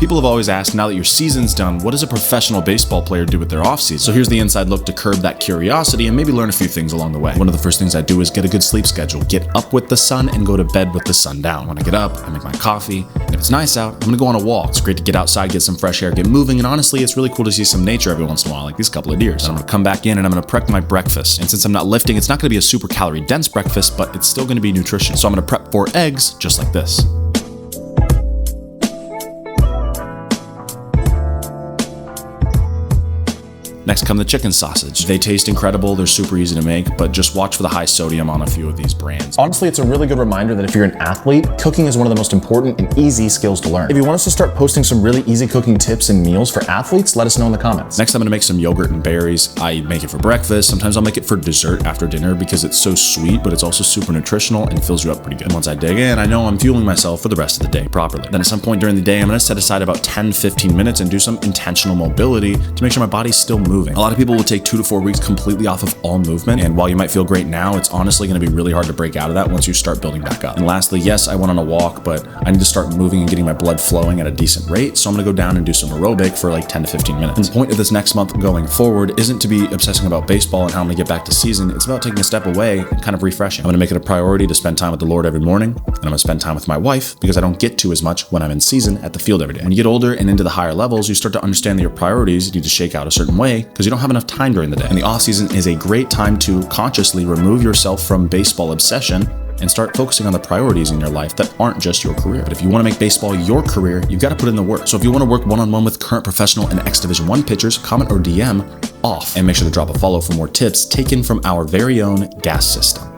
People have always asked, now that your season's done, what does a professional baseball player do with their offseason? So here's the inside look to curb that curiosity and maybe learn a few things along the way. One of the first things I do is get a good sleep schedule. Get up with the sun and go to bed with the sun down. When I get up, I make my coffee, and if it's nice out, I'm gonna go on a walk. It's great to get outside, get some fresh air, get moving, and honestly, it's really cool to see some nature every once in a while, like these couple of deers. Then I'm gonna come back in and I'm gonna prep my breakfast. And since I'm not lifting, it's not gonna be a super calorie dense breakfast, but it's still gonna be nutritious. So I'm gonna prep 4 eggs just like this. Next come the chicken sausage. They taste incredible, they're super easy to make, but just watch for the high sodium on a few of these brands. Honestly, it's a really good reminder that if you're an athlete, cooking is one of the most important and easy skills to learn. If you want us to start posting some really easy cooking tips and meals for athletes, let us know in the comments. Next, I'm gonna make some yogurt and berries. I make it for breakfast. Sometimes I'll make it for dessert after dinner because it's so sweet, but it's also super nutritional and fills you up pretty good. And once I dig in, I know I'm fueling myself for the rest of the day properly. Then at some point during the day, I'm gonna set aside about 10-15 minutes and do some intentional mobility to make sure my body's still moving. A lot of people will take 2 to 4 weeks completely off of all movement, and while you might feel great now, it's honestly going to be really hard to break out of that once you start building back up. And lastly, yes, I went on a walk, but I need to start moving and getting my blood flowing at a decent rate, so I'm going to go down and do some aerobic for like 10 to 15 minutes. And the point of this next month going forward isn't to be obsessing about baseball and how I'm going to get back to season. It's about taking a step away and kind of refreshing. I'm going to make it a priority to spend time with the Lord every morning, and I'm going to spend time with my wife because I don't get to as much when I'm in season at the field every day. When you get older and into the higher levels, you start to understand that your priorities need to shake out a certain way because you don't have enough time during the day. And the off season is a great time to consciously remove yourself from baseball obsession and start focusing on the priorities in your life that aren't just your career. But if you want to make baseball your career, you've got to put in the work. So if you want to work one-on-one with current professional and X Division 1 pitchers, comment or DM off, and make sure to drop a follow for more tips taken from our very own gas system.